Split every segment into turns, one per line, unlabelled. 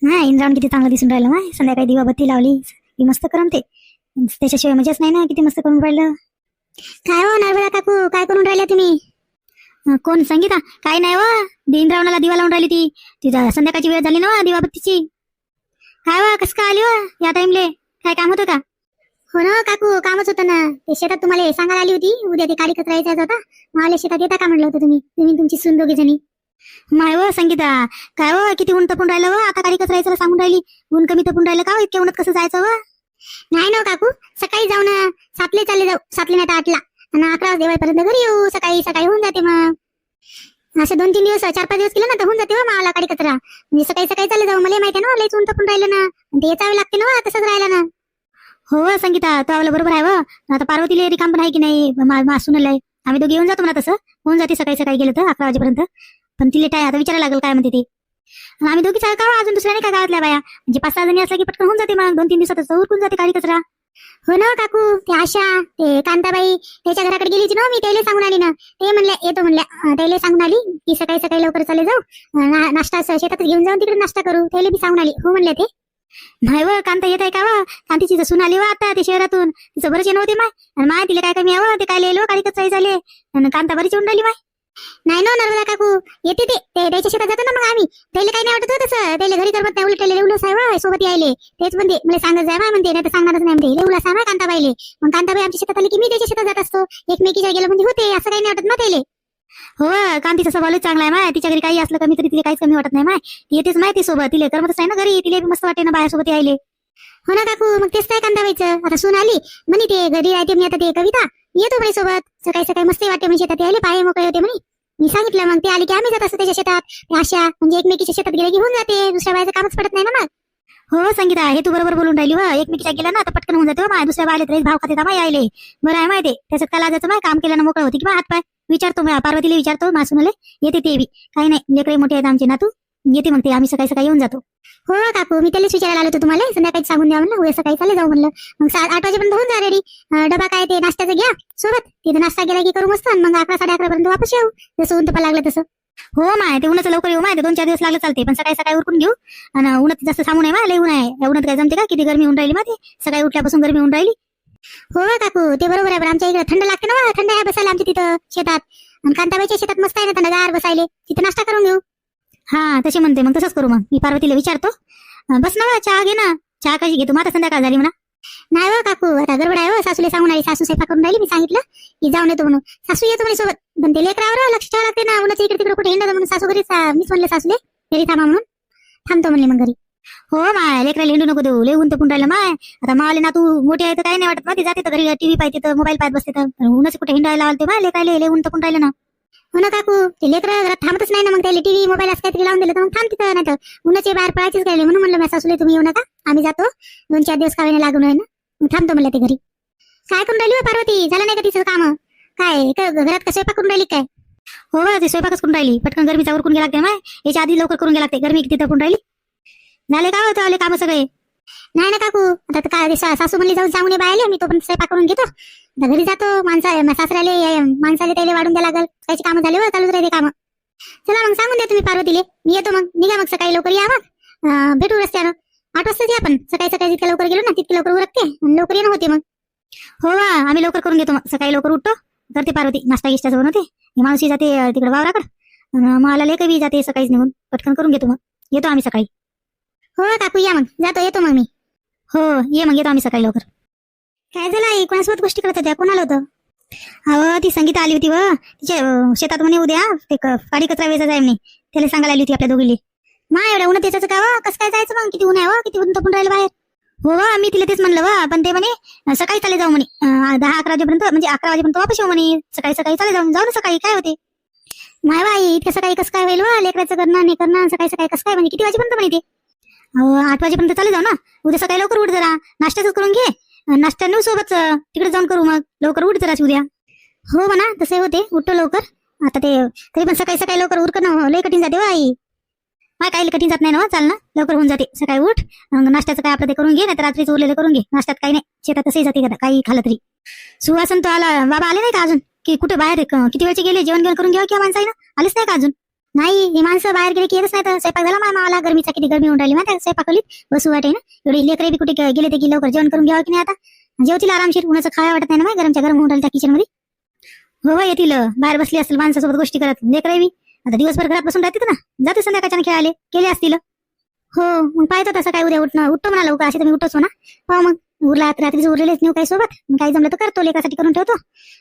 नाही, इंद्रावण किती चांगलं दिसून राहिलं माय. संध्याकाळी दिवाबत्ती लावली की मस्त करमते. त्याच्याशिवाय मजाच नाही ना. किती मस्त करून राहिलं. काय हो नर्मदा काकू, काय करून राहिल्या तुम्ही? कोण? संगीता? काय नाही वा, इंद्रावणाला दिवा लावून राहिली ती. तिचा संध्याकाळची वेळ झाली ना वा दिवाबत्तीची. काय वा, कसं काय आली वा या टाइमले? काय काम होतं का? हो ना काकू, कामच होतं ना. ते शेतात तुम्हाला सांगायला आली होती, उद्या ते काडी कचरा यायचा होता. मला शेतात येता का म्हणलं होतं तुम्ही तुमची सून दोघी जणी. माय व संगीता, काय व किती ऊन तपून राहिलं व. आता काडी कचरा यायचं सांगून राहिली. ऊन कमी तपून राहिलं का? इतक्या उन्हात कसं जायचं व? नाही ना काकू, सकाळी जाऊ ना. 7 चालले जाऊ. 7 नाही तर 8 आणि 11 देवापर्यंत घरी येऊ. सकाळी सकाळी होऊन जाते मग. असं 2-3 दिवस 4-5 दिवस केलं ना तर होऊन जाते व मला काडी कचरा. म्हणजे सकाळी सकाळी चालले जाऊ. मला माहिती आहे ना, लयच ऊन तपून राहिलं ना. ते याचावे लागते ना, तसंच राहिलं ना. हो संगीता, तो आवलं बरोबर आहे व. आता पार्वतीला रिकाम पण आहे की नाही, सुनलं आहे. आम्ही दोघे येऊन जातो म्हणा. तसं होऊन जाते सकाळी सकाळी गेलं तर 11 वाजेपर्यंत. पण तिला काय आता विचारायला लागेल काय म्हणते ती. आम्ही दोघी चाल का अजून दुसऱ्या नाही का गावातल्या बाया. म्हणजे 5-6 जणी असल्या की पटकन होऊन जाते. मग 2-3 दिवसातच उरकून जाते काडी कचरा. हो ना काकू, ते आशा, ते कांताबाई त्याच्या घराकडे गेलीच ना. मी त्याला सांगून आली ना. ते म्हणल्या येतो म्हणल्या. त्याला सांगून आली की सकाळी सकाळी लवकर चालले जाऊ. नाश्ता शेतात घेऊन जाऊन तिकडे नाश्ता करू. त्याला बी सांगून आली. हो म्हणल्या ते. नाही व, कांता येत आहे का व? कांतीची सून आली व आता ते शहरातून. तिचं बरंच येणं होते माय. आणि माय तिला काय कमी आहे व. ते काय लिहिलो काडी कचराई झाले. आणि कांता बरीच येऊन राहिली माय. नाही ना नर्मदा काकू, येते ते त्याच्या शेतात जातो ना मग आम्ही. त्याला काही नाही वाटत तसं. त्याला घरी करमत नाही. उलट त्याला उलस आहे व सोबत यायले. तेच म्हणते मला सांगत जाय म्हणते, नाही तर सांगणारच नाही म्हणते. उलस आहे माय कांताबाईले. मग कांताबाई आमच्या शेतात आली की मी त्याच्या शेतात जात असतो. एकमेकीच्या गेलं म्हणजे होते. असं काही नाही वाटत ना त्याला. हो, कांतीचा स्वभाव चांगला आहे माय. तिच्या घरी काही असलं कमी तरी तिला काहीच कमी वाटत नाही माय. ती येतेच माहिती सोबत. तिला करमतच नाही ना घरी. तिला मस्त वाटे ना बायासोबत यायले. हो ना काकू, मग तेच काय कांताबाईचं. आता सून आली म्हणे ते घरी राहते मी आता. ते कविता येतो म्हणे सोबत. सकाळी सकाळी मस्त वाटते म्हणजे शेतात यायले. पाय मोकळे होते म्हणे. मी सांगितलं मग ते आली की आम्ही जात असतो त्याच्या शेतात. अशा म्हणजे एकमेकीच्या शेतात गेले की होऊन जाते. दुसऱ्या बायचं कामच पडत नाही ना मग. हो संगीता, हे तू बरोबर बोलून राहिली व. एकमेकीच्या गेला ना तर पटकन होऊन जाते माय. दुसऱ्या बायले तरी भाव खाते माय यायले. बरं आहे माहिती. त्याच्यात काय लाजायचं माय. काम केल्यानं मोकळं होती किंवा हात पाय. विचारतो पार्वतीला विचारतो मासूनले. येते ते बी काही नाही. लेकरे मोठे आहेत आमचे नातू. येते मग ते. आम्ही सकाळी सकाळी येऊन जातो. हो काकू, मी त्यालाच विचारायला आलो होतो तुम्हाला. संध्याकाळी सांगून द्या म्हणलं. उद्या सकाळी चालले जाऊ म्हणलं. मग 8 वाजेपर्यंत होऊन जा रेडी. डबा काय ते नाश्त्याचं घ्या सोबत. तिथं नाश्ता गेला की करू मस्त. मग 11-11:30 पर्यंत वापस येऊ. जसं ऊन तपा लागलं तसं. हो माय, ते उन्हाचं लवकर येऊ माय. 2-4 दिवस लागले चालते. पण सकाळी सकाळी उरकून घेऊ. आणि उन्हात जास्त थांबू नये माय. लय ऊन आहे. या उन्हात काय जमते का? किती गरमी होऊन राहिली माहिती. सकाळी उठल्यापासून गरमी होऊन राहिली. हो काकू, ते बरोबर आहे. आमच्या इकडे थंड लागते ना. थंड आहे बसायला आमच्या तिथं शेतात. आणि कांताबाईच्या शेतात मस्त आहे ना थंडगार बसायले. तिथं नाश्ता करून घेऊ. हा तशी म्हणते. मग तसंच करू. मग मी पार्वतीला विचारतो. बस ना, चहा घे ना. चहा कशी घेतो? मग आता संध्याकाळ झाली म्हणा. नाही हो काकू, आता गडबड आहे हो. सासूला सांगून आली. सासू स्वयंपाक करून राहिली. मी सांगितलं की जाऊन येतो म्हणून. सासू येतो म्हणे सोबत. पण ते लेकरावर लक्ष ठेवावं लागते ना. उन्हाचं इकडे तिकडे कुठे हिंडत म्हणून सासू घरीच. मीच म्हणले सासूले घरी थांबा म्हणून. थांबतो म्हणले मग घरी. हो माय, लेकराला हिंडू नको देऊ. लय ऊन तपून राहिलं माय. आता मावाले ना तू मोठे आहे तर काही नाही वाटत ना. ते जाते तर घरी टीव्ही पाहिजे तर मोबाईल पाहत बसते तर उन्हाचं कुठे हिंडायला आलते माय. लेकराला लय ऊन तपून राहिलं ना. हो ना काकू, ते लेकरं घरात थांबतच नाही ना. मग त्याला टीव्ही मोबाईल असं काहीतरी लावून दिलं तर मग थांब तिथं. नाही तर उन्हाचे बाहेर पळायचीच गेले. म्हणून म्हणलं मी सासूले तुम्ही येऊ नका. आम्ही जातो. 2-4 दिवस खावायला लागून आहे ना. मग थांबतो म्हणलं ते घरी. काय करून राहिली हो पार्वती? झालं नाही का तिचं काम? काय घरात का स्वयंपाक करून राहिली काय? हो ते स्वयंपाकच करून राहिली. पटकन गरमीचा उरकून गेला लागते माय. याच्या आधी लवकर करून गेला लागते. गरमी किती तपून राहिली. झाले का होतं आले काम सगळे? नाही ना काकू, आता काय सासू म्हणली जाऊन सांगून बायले. मी तो पण स्वयंपाक करून घेतो. घरी जातो. सासऱ्याले माणसाले त्याला वाढून द्या लागल. त्याची कामं झाली व चालूच राहते कामं. चला मग सांगून द्या तुम्ही पार्वतीले. मी येतो मग. निघा मग सकाळी लवकर या मग. भेटू रस्त्यानं. 8 वाजताच या. पण सकाळी सकाळी जितक्या लवकर गेलो ना तितके लवकर उरकते. लवकर येणं होते मग. हो आम्ही लवकर करून घेतो. मग सकाळी लवकर उठतो. करते पार्वती नाश्ता गिष्टाचं बनवते. माणूसही जाते तिकडे वावराकडे. मला लेक बी जाते सकाळीच निघून. पटकन करून घेतो. मग येतो आम्ही सकाळी. हो काकू या मग. जातो येतो मग मी. हो ये मग. येतो आम्ही सकाळी लवकर. काय झालं आई? कोणासोबत गोष्टी करत होत्या? कोण आलं होतं? अहो ती संगीता आली होती व. तिच्या शेतात म्हणे उद्या ते काडी कचरा वेचायचा आहे म्हणे. त्याला सांगायला आली होती आपल्या दोघीले. मा एवढ्या उन्हात याचं का व? कसं काय जायचं मग? किती ऊन आहे व. किती ऊन तपून राहिलं बाहेर. हो मी तिला तेच म्हणलं व. पण ते म्हणे सकाळी चाले जाऊ म्हणे. 10-11 वाजेपर्यंत म्हणजे 11 वाजेपर्यंत वापस येऊ म्हणे. सकाळी सकाळी चाले जाऊ ना सकाळी. काय होते माय बाई इतक्या सकाळी कसं काय होईल व? लेकराचं करणं नाही करणं. सकाळी सकाळी कसं काय? म्हणजे किती वाजेपर्यंत म्हणे ते? 8 वाजेपर्यंत चाले जाऊ ना. उद्या सकाळी लवकर उठ जरा. नाश्त्याच करून घे. नाश्ता नेऊ सोबत. तिकडे जाऊन करू मग. लवकर उठ जरा उद्या. हो म्हणा तसे होते. उठतो लवकर. आता ते तरी पण सकाळी सकाळी लवकर उरकणं लय कठीण जाते व आई. माय काही कठीण जात नाही ना. चाल ना लवकर होऊन जाते. सकाळी उठ. नाश्त्याचं काय आपलं ते करून घे. नाही तर रात्रीचं उरलेलं करून घे. नाश्त्यात काही नाही. शेतात तसंही जाते का काही खाल्लं तरी. सुहासन तो आला. बाबा आले नाही का अजून? की कुठे बाहेर किती वेळचे गेले? जेवण घेऊन करून घ्या किंवा माणसाईनं आलेच नाही का अजून? नाही, हे माणसं बाहेर गेले की येतच नाही. तर स्वयंपाक झाला मला गरमीचा, किती गरमी होऊन राहिली माहिती स्वयंपाकलीत बसू वाटे ना. एवढी लेकरे बी कुठे गेले ते की लवकर जेवण करून घ्यावं की नाही. आता जेवतील आरामशीर, उन्हाचं खाया वाटत नाही ना गरमच्या गरम होऊन राहिलं त्या किचन मध्ये. हो येतील, बाहेर बसली असतील माणसासोबत गोष्टी करत. लेकरे बी आता दिवसभर घरात बसून राहते ना, जाते संध्याकाळच्या खेळाले केले असतील. हो मग पाहतो तसं काय उद्या उठतो म्हणा लवकर, असे तर मी उठतोच म्हणा. हो मग उरला रात्रीच उरलेलेच नेऊ काही सोबत, काही जमलं तर करतो, लेकासाठी करून ठेवतो,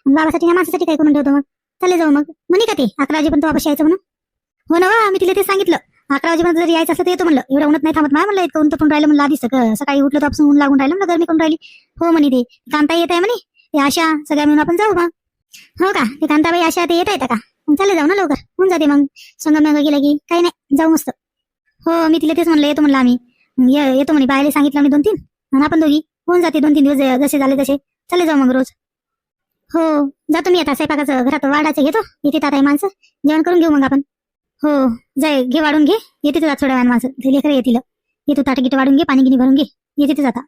बाबासाठी ना माणसासाठी काय करून ठेवतो. मग चालले जाऊ मग म्हणे का ते 11 वाजेपर्यंत वापस यायचं म्हणून. हो ना, मी तिला ते सांगितलं 11 वाजेपर्यंत जर यायचं असलं तर येतो म्हणलं. एवढं उन्हात नाही थांबत माय म्हणलं, इतकं ऊन तपून राहिलं म्हणलं. आधी सकाळी उठलं तर आपण ऊन लागून राहिलं म्हणलं, गरमी करून राहिली. हो म्हणे ते कांता येत आहे म्हणे, ते आशा सगळ्या मिळून आपण जाऊ मग. हो का, ते कांताबाई आशा ते येत आहेत का? मग चालले जाऊ ना लवकर, होऊन जाते मग. संगम गेलं की काही नाही, जाऊ मस्त. हो मी तिला तेच म्हणलं येतो म्हणलं आम्ही. येतो म्हणे, बायला सांगितलं मी 2-3, आणि आपण दोघी होऊन जाते 2-3 दिवस जसे झाले तसे. चालले जाऊ मग रोज. हो जातो मी आता, स्वयंपाकाचं घरात वाढायचं घेतो. येते आता माणसं, जेवण करून घेऊ मग आपण. हो जाय, घे वाढून घे. येते तुझा थोड्या वेळानं माणसं, ते लेकरं येतील. ये तू ताटगीट वाढून घे, पाणी गिनी भरून घे, येते तुझा आता.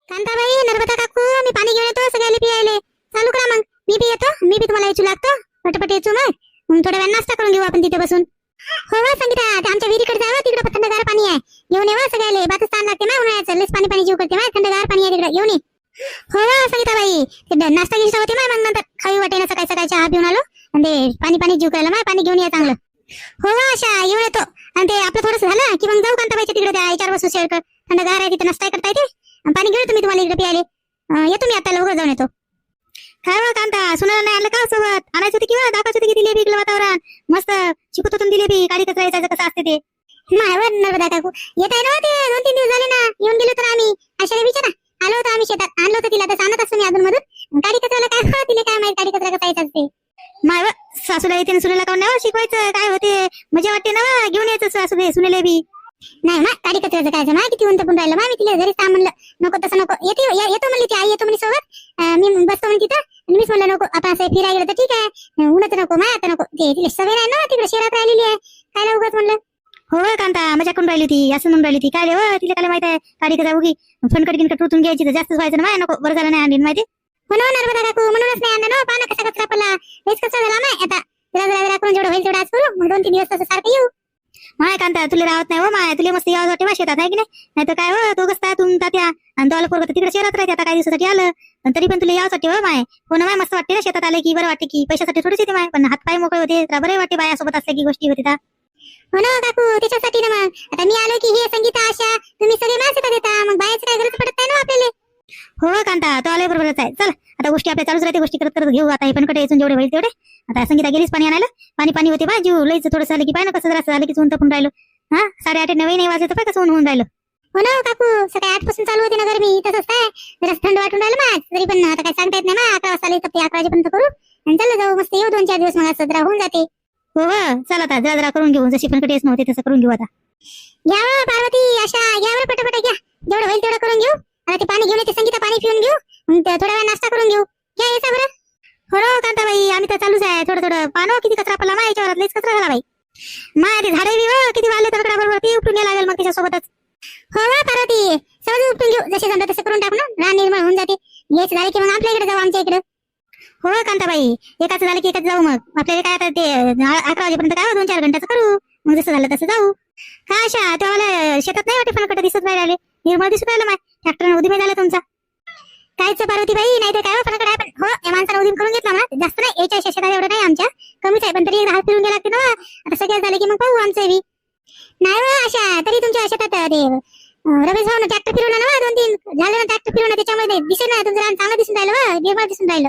कांताबाई, नर्मदा काकू, मी पाणी घेऊन येतो सगळ्याला पियायले. चालू करा मग, मी बी येतो. मी बी तुम्हाला यायचू लागतो, पटपट येतो मग थोड्या वेळ नाश्ता करून घेऊ आपण तिथे बसून. हो संगीता, ते आमच्या विहिरीकडे जावं, तिकडे थंडगार पाणी आहे, येऊन येवा सगळ्याले. बातच ताण लागते ना उन्हाळ्याचं, लेस पाणी जीव करते, थंडगार पाणी आहे तिकडे, येऊन ये. हो संगीताबाई, ते नाश्ता गिश्ता होते मग नंतर खावी वाटे ना. सकाळी चहा पिऊन आलो आणि ते पाणी जीव करायला पाणी घेऊन या चांगलं. हो अशा येऊन येतो. आणि ते आपलं थोडंसं झालं की मग जाऊ कांताबाईच्या तिकडे, त्या 4 वाजता शेअर कर, थंडगार आहे तिथे, नाश्ता करता येते. पाणी घेऊ तुम्ही तुम्हाला इकडे पियाले. येतो मी आता, लवकर जाऊन येतो. काय हो कांता, सुनायला नाही आलं का सोबत? आणायचं होती किंवा दाखवायचं होती की दिले बी वातावरण मस्त शिकत होतून दिले बी, गाडी कचरा यायचं कसं असते ते. नाही नर्मदा काकू, येत आहे ना ते, 2-3 दिवस झाले ना येऊन गेलो तर आम्ही. आशाला विचारा, आलो होतो आम्ही शेतात, आणलं होतं तिला, तर आणत असतो मी अजून मधून. गाडी कचऱ्याला काय तिला काय माहिती, गाडी कचरा कसा यायचं असते. माय सासूला येते सुनेला काऊन नाही शिकवायचं, काय होते मजा वाटते ना घेऊन यायचं सासू दे सुनेले बी. नाही मा गाडी कचऱ्याचं काय मा, किती उंच पण राहिलं मा. मी तिला घरी सांग म्हणलं नको तसं नको, येतो म्हणली ती आई, येतो म्हणे सोबत. मी बसतो म्हणे तिथं, मीच म्हणलं नको, आपण असं फिरायला गेलं तर ठीक आहे, उन्हाचं नको मा, आता नको. ते तिला सवय नाही ना, तिकडे शहरात राहिलेली आहे, काय उगाच म्हणलं. हो कांता, मजा करून राहिली ती, असं म्हणून राहिली ती. काय रे हो, तिला काय माहिती आहे गाडी कसा उगी फणकट गिनकट टुटून घ्यायची, तर जास्तच व्हायचं ना. नको, बरं झालं नाही आणली माहिती. म्हणून नर्मदा काकू, म्हणूनच नाही आणलं ना. पाना कसा कचरा पडला, हेच कसा झाला माय. आता जरा करून जेवढं होईल तेवढं आज करू, मग 2-3 दिवस तसं सारखं येऊ. माय कांता, तुला राहत नाही हो माय, तुला मस्त यावं वाटे शेतात आहे की नाही तर काय हो, तो कसं तुम तात्या आणि तो आलं पोरं तिकडे शहरात राहते. आता काही दिवसासाठी आलं तरी पण तुला यावसाठी हो माय. हो ना माय, मस्त वाटते ना शेतात आले की, बरं वाटते की. पैशासाठी थोडीच येते माय, पण हातपाय मोकळे होते, बरे वाटते बायासोबत असले की गोष्टी होते. हो ना काकू, त्याच्यासाठी ना मग आता मी आलो की हे संगीता आशा तुम्ही सगळे माझ्या शेतात येता, मग बायाची काय गरज पडत नाही ना आपल्याला. हो कांता, तो आले बरोबरच आहे. चल आता गोष्टी आपल्या चालूच राहते, गोष्टी करत घेऊ. आता हे पण कडे यायचं जेवढे होईल तेवढे. आता संगीता गेलीच पाणी आणायला, पाणी होते बा जीव लईच थोडंसं झालं की पाय ना कसं जरा झालं की ऊन तपून राहिलं. 8:30 9 वाजले तर पाय कसं ऊन होऊन राहिलं. हो ना काकू, सकाळी 8 पासून चालू होती ना गरमी, तसंच काय जरा थंड वाटून राहिलं माझ. तरी पण आता काय सांगता येत नाही ना, 11 वाजता आले तर 11 वाजेपर्यंत करू आणि चाललं जाऊ मस्त, येऊ 2-4 दिवस मग असं जरा होऊन जाते. हो चल आता जरा करून घेऊ, जशी पण कडे येत नव्हते तसं करून घेऊ. आता घ्या पार्वती आशा, घ्यावर पटापट घ्या, जेवढं होईल तेवढं करून घेऊ. आता ते पाणी घेऊन येते संगीता, पाणी पिऊन घेऊ, मग थोडा वेळ नाश्ता करून घेऊ. घ्या यायचा बरं. हो कांताबाई, आम्ही तर चालूच आहे, थोडं पानो किती कचरा पडला मा याच्यावर, लईच कचरा झाला बाई. माय ते झाडे बी किती वाढले तर बरोबर ते उपटून घ्यायला लागेल मग त्याच्यासोबतच. हो पार्वती, सहज उपटून घेऊ, जसे जमलं तसं करून टाकू ना, रान निर्माण होऊन जाते. यायचं झालं की मग आपल्या इकडे जाऊ, आमच्या इकडे. हो कांताबाई, एकाच झालं की एकाच जाऊ. मग आपल्याला काय आता ते 11 वाजेपर्यंत काय 2-4 घंट्याचं करू, मग जसं झालं तसं जाऊ. काय अशा तेव्हा शेतात नाही वाटे फणकट दिसत राहिले, निर्मळ दिसत राहिलं माय. ट्रॅक्टरने उदिमे झालं तुमचा. कायच पार्वती बाई, नाही तर काय फणकट आहे, पण हो या माणसाला उदीम करून घेतला ना, जास्त नाही याच्या शेतात एवढं नाही आमच्या, कमीच आहे, पण तरी हात फिरून गेला लागते ना. आता सगळ्यात झालं की मग पाहू आमचं बी. नाही अशा तरी तुमच्या शेतात ते रमेश भाऊ ट्रॅक्टर फिरवलं ना, 2-3 झालं ना ट्रॅक्टर फिरवणं, त्याच्यामध्ये दिसेल ना तुमचं रान चांगलं दिसून राहिलं, निर्मळ दिसून राहिलं.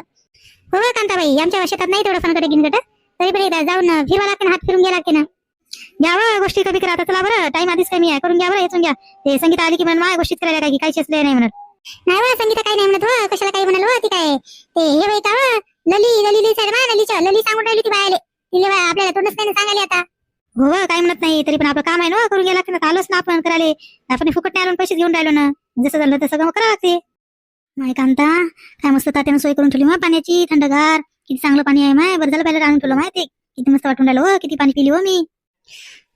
हो कांताबाई, आमच्या शेतात नाही तेवढं फणकट गिनकट, तरी पण एकदा जाऊन फिरवा लागते ना, हात फिरून घ्या लागते ना. घ्यावं गोष्टी कमी करा आता, चला बरं, टाइम आधीच कमी आहे, करून घ्या बरं, येचून घ्या. ते संगीता आली की म्हणून माझ्या गोष्टीत करायला काय की काहीच नाही म्हणत. नाही बा संगीता काही नाही म्हणत हो, कशाला काही म्हणाल हो. ती काय ते हे बाई का लली सांगून राहिली ती बायले, तिला आपल्याला तोंडच नाही सांगायला आता. हो काय म्हणत नाही, तरी पण आपलं काम आहे ना, करून घ्या लागते ना. आलोच ना आपण करायला, आपण फुकट नाही आणून पैसे घेऊन राहिलो ना, जसं झालं तसं करावं लागते. माय कांता, काय मस्त तात्यानं सोय करून ठेवली मग पाण्याची, थंडगार किती चांगलं पाणी आहे माय. बरं झालं पहिलं आणून ठेवलं माहिती, किती मस्त वाटून राहिलं हो, किती पाणी पिली हो मी.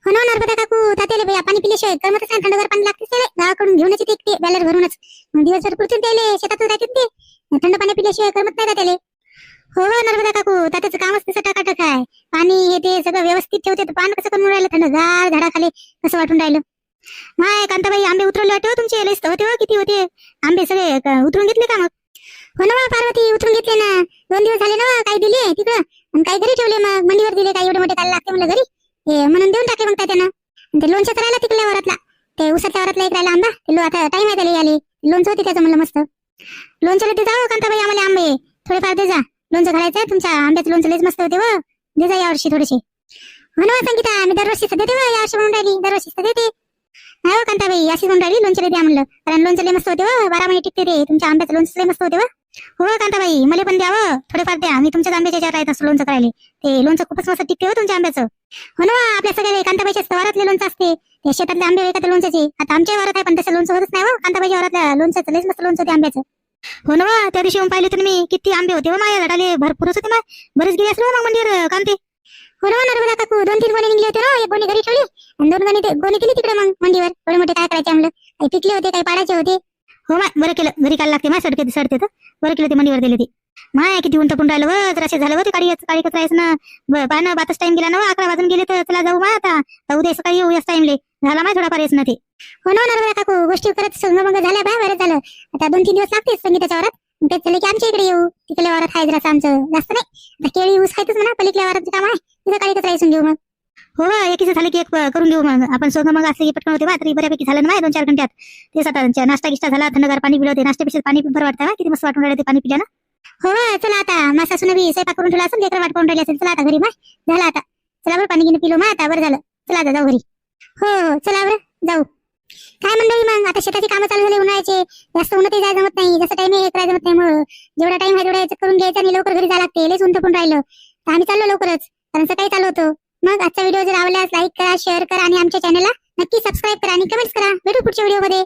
हो ना नर्मदा काकू, तात्याला पाणी पिल्याशिवाय करमतच नाही, थंडगार पाणी लागतेच त्याला, गावाकडून घेऊनच येते ते बॅलर भरूनच, दिवसभर पुरतील त्याले, शेतातच राहतील ते, थंड पाणी पिल्याशिवाय करमत नाही त्याला. हो नर्मदा काकू, तात्याचं कामच तसं टाकाटक आहे. पाणी हे ते सगळं व्यवस्थित ठेवते, तर पान कसं करून राहिलं थंडगार झाडाखाली, कसं वाटून राहिलं. माय कांताबाई, आंबे उतरवले वाटते हो तुमचे, लयच होते हो, किती होते आंबे, सगळे उतरून घेतले का मग? हो ना पार्वती, उतरून घेतले ना. 2 दिवस झाले ना, काही दिले तिकडं आणि काही घरी ठेवले, मग मंडीवर दिले. काही एवढे मोठे काय लागते म्हणलं घरी, हे म्हणून देऊन टाकले मग त्यानं. ते लोणचं राहिला तिकडल्या वरातला, ते उसाच्या वरातला एक राहिला आंबा, ते आता टाइम आहे त्याला आले. लोणचं होते त्याचं म्हणलं मस्त. लोणच्याला दे जा कांताबाई, आम्हाला आंबे थोडेफार दे जा. लोणचं घालायचं, तुमच्या आंब्याचं लोणचं लयच मस्त होते. व दे जा यावर्षी थोडेसे. हो ना संगीता, मी दरवर्षी देते व, यावर्षी म्हणून राहिली दरवर्षी देते. हो कांताबाई, अशी म्हणून राहिली लोणचं द्या म्हणलं, कारण लोणचं लय मस्त होते व, 12 महिने टिकते ते. तुमच्या आंब्याचं लोणचं लय मस्त होते व. हो कांताबाई, मला पण द्यावं थोडेफार द्या, मी तुमच्याच आंब्याच्या याच्यावर राहत असतो लोणचं करायला. ते लोणचं खूपच मस्त टिकते हो तुमच्या आंब्याचं. हो ना, आपल्या सगळ्या कांताबाईच्या वरातले लोणचं असते, ते शेतातले आंबे विकत लोणच्याचे. आता आमच्या वरात आहे पण तसं लोणचं होतच नाही हो, कांताबाईच्या वरातल्या लोणचं लयच मस्त लोणचं होते आंब्याचं. हो ना, त्या दिवशी येऊन पाहिले तुम्ही, किती आंबे होते हो माझ्या झाडाले, भरपूरच होते. बरेच गेले असलो मग मंदिर कांते. हो ना नर्मदा काकू, 2-3 गोणे निघले होते ना, एक गोणी घरी ठेवली आणि 2 गोणी दिली तिकडे मग मंडीवर. एवढे मोठे काय करायचे आमलं, काही पिकले होते काही पाडायचे होते. हो माय, बरं केलं, घरी काल लागते माय, सडते तर बरं केलं ते मंडीवर दिले ते. माय किती ऊन तपून राहिलं व, जराशे झालं व ते काळी कचरायचं ना. पाहणं बातच टाइम गेला ना, 11 वाजून गेले, तर चला जाऊ माय आता उद्या सकाळी येऊ, याच टाइमले झाला माय थोडाफार येस ना ते. हो ना नर्मदा काकू, गोष्टी करत मग झाल्या बाय, बरं झालं. आता 2-3 दिवस लागतेच संगीताच्या वरात, तेच झाले की आमच्या इकडे येऊ. तिकडल्या वरात आहे जरासं आमचं, जास्त नाही. आता केळी ऊस खायचंच म्हणा, पलीकडल्या वरात काम आहे, तिथं काळी कचरायसून घेऊ मग. हो एकीचं झालं की एक करून घेऊ मग आपण सोनं, मग असले की पटकन होते बा. तरी बऱ्यापैकी झालं ना 2-4 घंट्यात. तेच आता नाश्ता गिष्टा झाला, थंडगार पाणी पिलं, ते नाश्त्यापेक्षा पाणी बरं वाटतं ना, किती मस्त वाटून राहिलं ते पाणी पिल्यानं. हो चला आता, माझ्या सासून बी स्वयंपाक करून ठेवला असेल, लेकर वाट पाहून राहिली असेल. चला आता घरी माय, झालं आता. चला बरं, पाणी घेऊन पिलो मग आता, बरं झालं. चला आता जाऊ घरी. हो चला बरं जाऊ. काय मंडळी, मग आता शेताची कामं चालू झाली उन्हाळ्याचे, जास्त उन्हातही जायला जमत नाही, जसं टाइम हे करायला जमत नाही. मग जेवढा टाइम आहे तेवढा याच्यात करून घ्यायचा आणि लवकर घरी जायला लागते. लयच ऊन तपून राहिलं, तर आम्ही चाललो लवकरच, कारण सकाळी चालू होतो. मग आजचा व्हिडिओ जर आवडल्यास लाईक करा, शेअर करा आणि आमच्या चॅनलला नक्की सबस्क्राईब करा आणि कमेंट्स करा. भेटू पुढच्या व्हिडिओमध्ये.